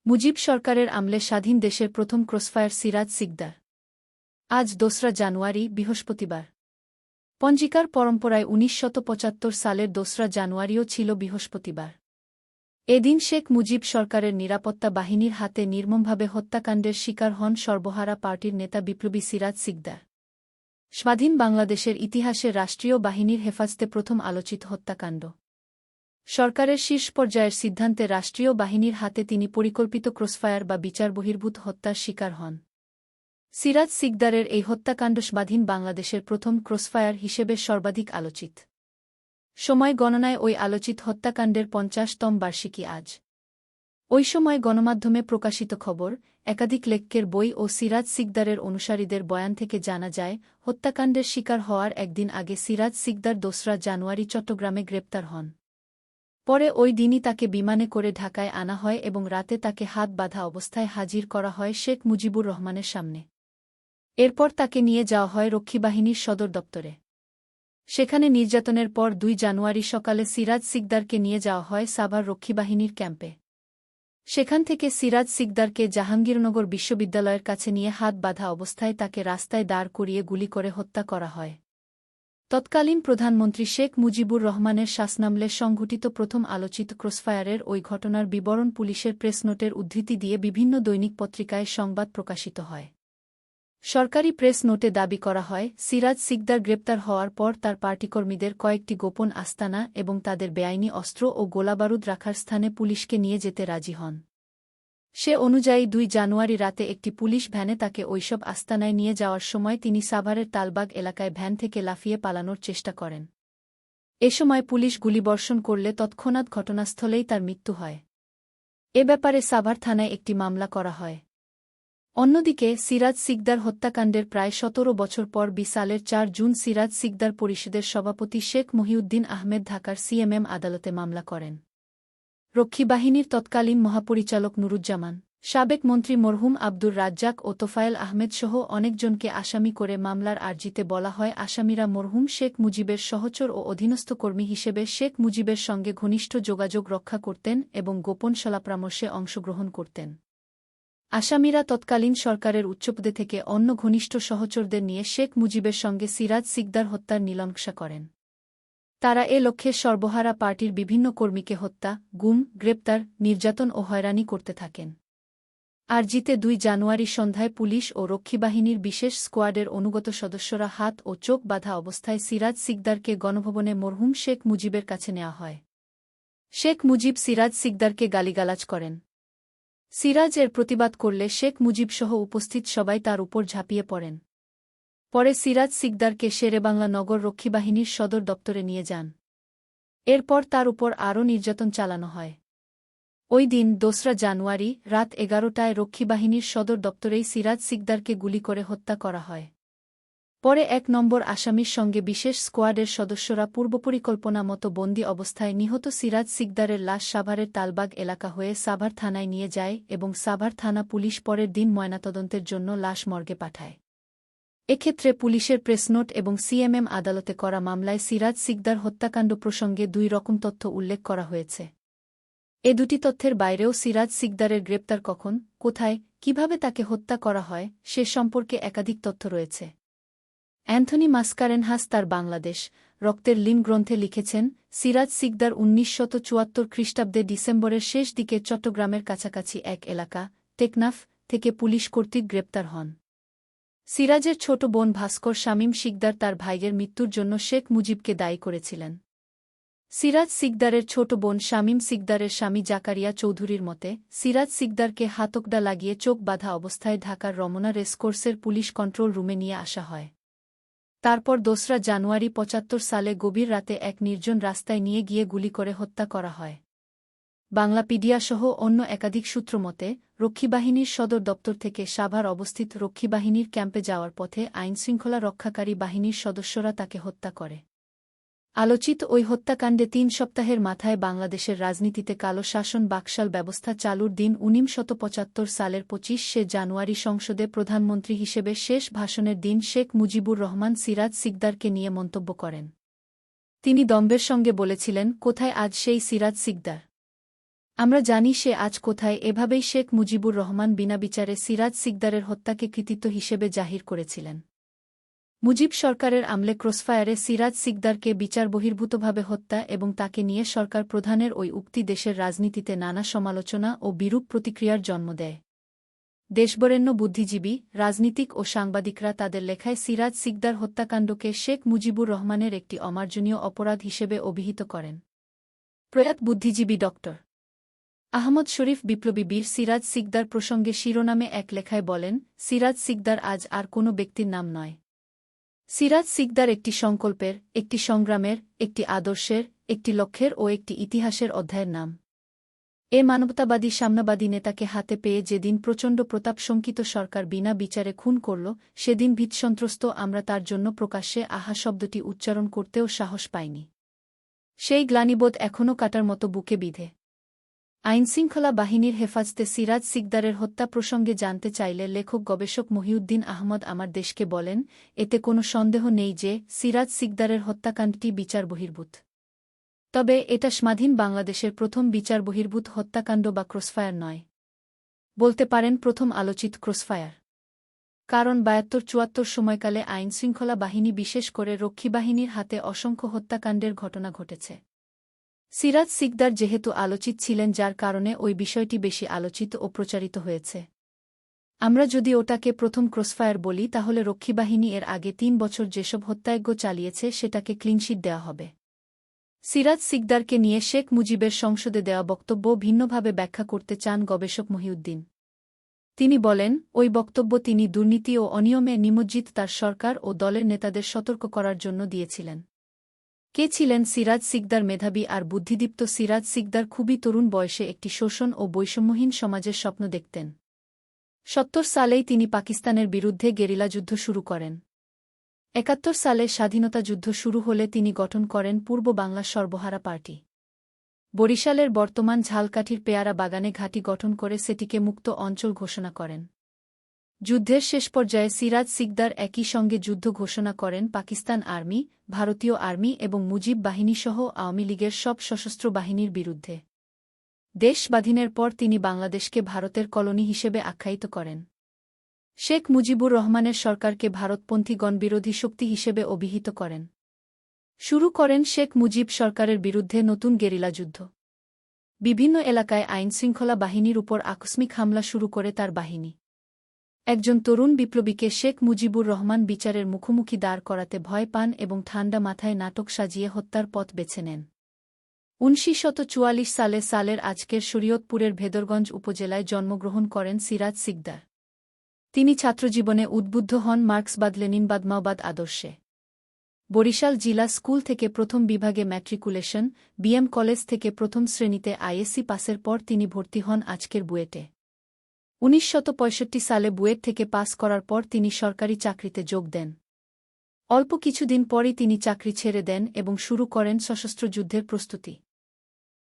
মুজিব সরকারের আমলে স্বাধীন দেশের প্রথম ক্রসফায়ার সিরাজ সিকদার। আজ ২রা জানুয়ারি, বৃহস্পতিবার। পঞ্জিকার পরম্পরায় ১৯৭৫ সালের ২রা জানুয়ারিও ছিল বৃহস্পতিবার। এদিন শেখ মুজিব সরকারের নিরাপত্তা বাহিনীর হাতে নির্মমভাবে হত্যাকাণ্ডের শিকার হন সর্বহারা পার্টির নেতা বিপ্লবী সিরাজ সিকদার। স্বাধীন বাংলাদেশের ইতিহাসে রাষ্ট্রীয় বাহিনীর হেফাজতে প্রথম আলোচিত হত্যাকাণ্ড। সরকারের শীর্ষ পর্যায়ের সিদ্ধান্তে রাষ্ট্রীয় বাহিনীর হাতে তিনি পরিকল্পিত ক্রসফায়ার বা বিচারবহির্ভূত হত্যার শিকার হন। সিরাজ সিকদারের এই হত্যাকাণ্ড স্বাধীন বাংলাদেশের প্রথম ক্রসফায়ার হিসেবে সর্বাধিক আলোচিত। সময় গণনায় ওই আলোচিত হত্যাকাণ্ডের ৫০তম বার্ষিকী আজ। ওই সময় গণমাধ্যমে প্রকাশিত খবর, একাধিক লেখকের বই ও সিরাজ সিকদারের অনুসারীদের বয়ান থেকে জানা যায়, হত্যাকাণ্ডের শিকার হওয়ার একদিন আগে সিরাজ সিকদার ২রা জানুয়ারি চট্টগ্রামে গ্রেপ্তার হন। পরে ওই দিনই তাকে বিমানে করে ঢাকায় আনা হয় এবং রাতে তাকে হাত বাঁধা অবস্থায় হাজির করা হয় শেখ মুজিবুর রহমানের সামনে। এরপর তাকে নিয়ে যাওয়া হয় রক্ষীবাহিনীর সদর দপ্তরে। সেখানে নির্যাতনের পর ২ জানুয়ারি সকালে সিরাজ সিকদারকে নিয়ে যাওয়া হয় সাভার রক্ষীবাহিনীর ক্যাম্পে। সেখান থেকে সিরাজ সিকদারকে জাহাঙ্গীরনগর বিশ্ববিদ্যালয়ের কাছে নিয়ে হাত বাঁধা অবস্থায় তাকে রাস্তায় দাঁড় করিয়ে গুলি করে হত্যা করা হয়। তৎকালীন প্রধানমন্ত্রী শেখ মুজিবুর রহমানের শাসনামলে সংঘটিত প্রথম আলোচিত ক্রসফায়ারের ওই ঘটনার বিবরণ পুলিশের প্রেসনোটের উদ্ধৃতি দিয়ে বিভিন্ন দৈনিক পত্রিকায় সংবাদ প্রকাশিত হয়। সরকারি প্রেস নোটে দাবি করা হয়, সিরাজ সিকদার গ্রেপ্তার হওয়ার পর তার পার্টিকর্মীদের কয়েকটি গোপন আস্তানা এবং তাদের বেআইনি অস্ত্র ও গোলাবারুদ রাখার স্থানে পুলিশকে নিয়ে যেতে রাজি হন। সে অনুযায়ী ২ জানুয়ারি রাতে একটি পুলিশ ভ্যানে তাকে ওইসব আস্তানায় নিয়ে যাওয়ার সময় তিনি সাভারের তালবাগ এলাকায় ভ্যান থেকে লাফিয়ে পালানোর চেষ্টা করেন। এ সময় পুলিশ গুলিবর্ষণ করলে তৎক্ষণাৎ ঘটনাস্থলেই তার মৃত্যু হয়। এ ব্যাপারে সাভার থানায় একটি মামলা করা হয়। অন্যদিকে সিরাজ সিকদার হত্যাকাণ্ডের প্রায় ১৭ বছর পর সালের ৪ জুন সিরাজ সিকদার পরিষদের সভাপতি শেখ মহিউদ্দিন আহমেদ ঢাকার সিএমএম আদালতে মামলা করেন। রক্ষীবাহিনীর তৎকালীন মহাপরিচালক নুরুজ্জামান, সাবেক মন্ত্রী মরহুম আব্দুর রাজ্জাক ও তোফায়েল আহমেদ সহ অনেকজনকে আসামি করে মামলার আর্জিতে বলা হয়, আসামিরা মরহুম শেখ মুজিবের সহচর ও অধীনস্থ কর্মী হিসেবে শেখ মুজিবের সঙ্গে ঘনিষ্ঠ যোগাযোগ রক্ষা করতেন এবং গোপন সলাপরামর্শে অংশগ্রহণ করতেন। আসামিরা তৎকালীন সরকারের উচ্চপদে থেকে অন্য ঘনিষ্ঠ সহচরদের নিয়ে শেখ মুজিবের সঙ্গে সিরাজ সিকদার হত্যার নীলনকশা করেন। তারা এ লক্ষ্যে সর্বহারা পার্টির বিভিন্ন কর্মীকে হত্যা, গুম, গ্রেপ্তার, নির্যাতন ও হয়রানি করতে থাকেন। আরজিতে ২ জানুয়ারি সন্ধ্যায় পুলিশ ও রক্ষীবাহিনীর বিশেষ স্কোয়াডের অনুগত সদস্যরা হাত ও চোখ বাঁধা অবস্থায় সিরাজ সিকদারকে গণভবনে মরহুম শেখ মুজিবের কাছে নেওয়া হয়। শেখ মুজিব সিরাজ সিকদারকে গালিগালাজ করেন। সিরাজ এর প্রতিবাদ করলে শেখ মুজিবসহ উপস্থিত সবাই তার উপর ঝাঁপিয়ে পড়েন। পরে সিরাজ সিকদারকে শেরেবাংলা নগর রক্ষীবাহিনীর সদর দপ্তরে নিয়ে যান। এরপর তার উপর আরও নির্যাতন চালানো হয়। ওই দিন ২রা জানুয়ারি রাত ১১টায় রক্ষীবাহিনীর সদর দপ্তরেই সিরাজ সিকদারকে গুলি করে হত্যা করা হয়। পরে ১ নম্বর আসামির সঙ্গে বিশেষ স্কোয়াডের সদস্যরা পূর্বপরিকল্পনা মতো বন্দী অবস্থায় নিহত সিরাজ সিকদারের লাশ সাভারের তালবাগ এলাকা হয়ে সাভার থানায় নিয়ে যায় এবং সাভার থানা পুলিশ পরের দিন ময়নাতদন্তের জন্য লাশ মর্গে পাঠায়। এক্ষেত্রে পুলিশের প্রেসনোট এবং সিএমএম আদালতে করা মামলায় সিরাজ সিকদার হত্যাকাণ্ড প্রসঙ্গে ২ রকম তথ্য উল্লেখ করা হয়েছে। এ দুটি তথ্যের বাইরেও সিরাজ সিকদারের গ্রেপ্তার কখন, কোথায়, কিভাবে তাকে হত্যা করা হয় সে সম্পর্কে একাধিক তথ্য রয়েছে। অ্যান্থনি মাসকারেনহাস তার বাংলাদেশ, রক্তের লিন গ্রন্থে লিখেছেন, সিরাজ সিকদার ১৯৭৪ খ্রিস্টাব্দে ডিসেম্বরের শেষ দিকে চট্টগ্রামের কাছাকাছি এক এলাকা, টেকনাফ, থেকে পুলিশ কর্তৃক গ্রেপ্তার হন। সিরাজের ছোট বোন ভাস্কর শামীম সিকদার তার ভাইয়ের মৃত্যুর জন্য শেখ মুজিবকে দায়ী করেছিলেন। সিরাজ সিকদারের ছোট বোন শামীম সিকদারের স্বামী জাকারিয়া চৌধুরীর মতে, সিরাজ সিকদারকে হাতকড়া লাগিয়ে চোখ বাঁধা অবস্থায় ঢাকার রমনা রেসকোর্সের পুলিশ কন্ট্রোল রুমে নিয়ে আসা হয়। তারপর ২রা জানুয়ারি ৭৫ সালে গভীর রাতে এক নির্জন রাস্তায় নিয়ে গিয়ে গুলি করে হত্যা করা হয়। বাংলাপিডিয়াসহ অন্য একাধিক সূত্র মতে, রক্ষীবাহিনীর সদর দপ্তর থেকে সাভার অবস্থিত রক্ষীবাহিনীর ক্যাম্পে যাওয়ার পথে আইনশৃঙ্খলা রক্ষাকারী বাহিনীর সদস্যরা তাকে হত্যা করে। আলোচিত ওই হত্যাকাণ্ডে ৩ সপ্তাহের মাথায় বাংলাদেশের রাজনীতিতে কালো শাসন বাকশাল ব্যবস্থা চালুর দিন ১৯৭৫ সালের ২৫শে জানুয়ারি সংসদে প্রধানমন্ত্রী হিসেবে শেষ ভাষণের দিন শেখ মুজিবুর রহমান সিরাজ সিকদারকে নিয়ে মন্তব্য করেন। তিনি দম্ভের সঙ্গে বলেছিলেন, কোথায় আজ সেই সিরাজ সিকদার? আমরা জানি সে আজ কোথায়। এভাবেই শেখ মুজিবুর রহমান বিনা বিচারে সিরাজ সিকদারের হত্যাকে কৃতিত্ব হিসেবে জাহির করেছিলেন। মুজিব সরকারের আমলে ক্রসফায়ারে সিরাজ সিকদারকে বিচার বহির্ভূতভাবে হত্যা এবং তাকে নিয়ে সরকার প্রধানের ওই উক্তি দেশের রাজনীতিতে নানা সমালোচনা ও বিরূপ প্রতিক্রিয়ার জন্ম দেয়। দেশবরেণ্য বুদ্ধিজীবী, রাজনীতিক ও সাংবাদিকরা তাদের লেখায় সিরাজ সিকদার হত্যাকাণ্ডকে শেখ মুজিবুর রহমানের একটি অমার্জনীয় অপরাধ হিসেবে অভিহিত করেন। প্রয়াত বুদ্ধিজীবী ড. আহমদ শরীফ বিপ্লবী বীর সিরাজ সিকদার প্রসঙ্গে শিরোনামে এক লেখায় বলেন, সিরাজ সিকদার আজ আর কোনো ব্যক্তির নাম নয়। সিরাজ সিকদার একটি সংকল্পের, একটি সংগ্রামের, একটি আদর্শের, একটি লক্ষ্যের ও একটি ইতিহাসের অধ্যায়ের নাম। এ মানবতাবাদী সাম্যবাদী নেতাকে হাতে পেয়ে যেদিন প্রচণ্ড প্রতাপশঙ্কিত সরকার বিনা বিচারে খুন করল, সেদিন ভীতসন্ত্রস্ত আমরা তার জন্য প্রকাশ্যে আহা শব্দটি উচ্চারণ করতেও সাহস পাইনি। সেই গ্লানিবোধ এখনও কাটার মতো বুকে বিঁধে। আইনশৃঙ্খলা বাহিনীর হেফাজতে সিরাজ সিকদারের হত্যা প্রসঙ্গে জানতে চাইলে লেখক গবেষক মহিউদ্দিন আহমদ আমার দেশকে বলেন, এতে কোনো সন্দেহ নেই যে সিরাজ সিকদারের হত্যাকাণ্ডটি বিচার বহির্ভূত। তবে এটা স্বাধীন বাংলাদেশের প্রথম বিচার বহির্ভূত হত্যাকাণ্ড বা ক্রসফায়ার নয়। বলতে পারেন প্রথম আলোচিত ক্রসফায়ার। কারণ ৭২-৭৪ সময়কালে আইনশৃঙ্খলা বাহিনী বিশেষ করে রক্ষী বাহিনীর হাতে অসংখ্য হত্যাকাণ্ডের ঘটনা ঘটেছে। সিরাজ সিকদার যেহেতু আলোচিত ছিলেন, যার কারণে ওই বিষয়টি বেশি আলোচিত ও প্রচারিত হয়েছে। আমরা যদি ওটাকে প্রথম ক্রসফায়ার বলি, তাহলে রক্ষীবাহিনী এর আগে ৩ বছর যেসব হত্যাযজ্ঞ চালিয়েছে সেটাকে ক্লিনশিট দেওয়া হবে। সিরাজ সিকদারকে নিয়ে শেখ মুজিবের সংসদে দেওয়া বক্তব্য ভিন্নভাবে ব্যাখ্যা করতে চান গবেষক মহিউদ্দিন। তিনি বলেন, ওই বক্তব্য তিনি দুর্নীতি ও অনিয়মে নিমজ্জিত তার সরকার ও দলের নেতাদের সতর্ক করার জন্য দিয়েছিলেন। কে ছিলেন সিরাজ সিকদার? মেধাবী আর বুদ্ধিদীপ্ত সিরাজ সিকদার খুবই তরুণ বয়সে একটি শোষণ ও বৈষম্যহীন সমাজের স্বপ্ন দেখতেন। ৭০ সালেই তিনি পাকিস্তানের বিরুদ্ধে গেরিলা যুদ্ধ শুরু করেন। ৭১ সালে স্বাধীনতা যুদ্ধ শুরু হলে তিনি গঠন করেন পূর্ব বাংলা সর্বহারা পার্টি। বরিশালের বর্তমান ঝালকাঠির পেয়ারা বাগানে ঘাঁটি গঠন করে সেটিকে মুক্ত অঞ্চল ঘোষণা করেন। যুদ্ধের শেষ পর্যায়ে সিরাজ সিকদার একই সঙ্গে যুদ্ধ ঘোষণা করেন পাকিস্তান আর্মি, ভারতীয় আর্মি এবং মুজিব বাহিনীসহ আওয়ামী লীগের সব সশস্ত্র বাহিনীর বিরুদ্ধে। দেশ স্বাধীনের পর তিনি বাংলাদেশকে ভারতের কলোনি হিসেবে আখ্যায়িত করেন। শেখ মুজিবুর রহমানের সরকারকে ভারতপন্থী গণবিরোধী শক্তি হিসেবে অভিহিত করেন। শুরু করেন শেখ মুজিব সরকারের বিরুদ্ধে নতুন গেরিলা যুদ্ধ। বিভিন্ন এলাকায় আইনশৃঙ্খলা বাহিনীর উপর আকস্মিক হামলা শুরু করে তার বাহিনী। একজন তরুণ বিপ্লবীকে শেখ মুজিবুর রহমান বিচারের মুখোমুখি দাঁড় করাতে ভয় পান এবং ঠান্ডা মাথায় নাটক সাজিয়ে হত্যার পথ বেছে নেন। ১৯৪৪ সালের আজকের শরীয়তপুরের ভেদরগঞ্জ উপজেলায় জন্মগ্রহণ করেন সিরাজ সিকদার। তিনি ছাত্রজীবনে উদ্বুদ্ধ হন মার্ক্সবাদ লেনিনবাদ মাওবাদ আদর্শে। বরিশাল জিলা স্কুল থেকে প্রথম বিভাগে ম্যাট্রিকুলেশন, বিএম কলেজ থেকে প্রথম শ্রেণীতে আইএসসি পাসের পর তিনি ভর্তি হন আজকের বুয়েটে। ১৯৬৫ সালে বুয়েট থেকে পাস করার পর তিনি সরকারি চাকরিতে যোগ দেন। অল্প কিছুদিন পরই তিনি চাকরি ছেড়ে দেন এবং শুরু করেন সশস্ত্র যুদ্ধের প্রস্তুতি।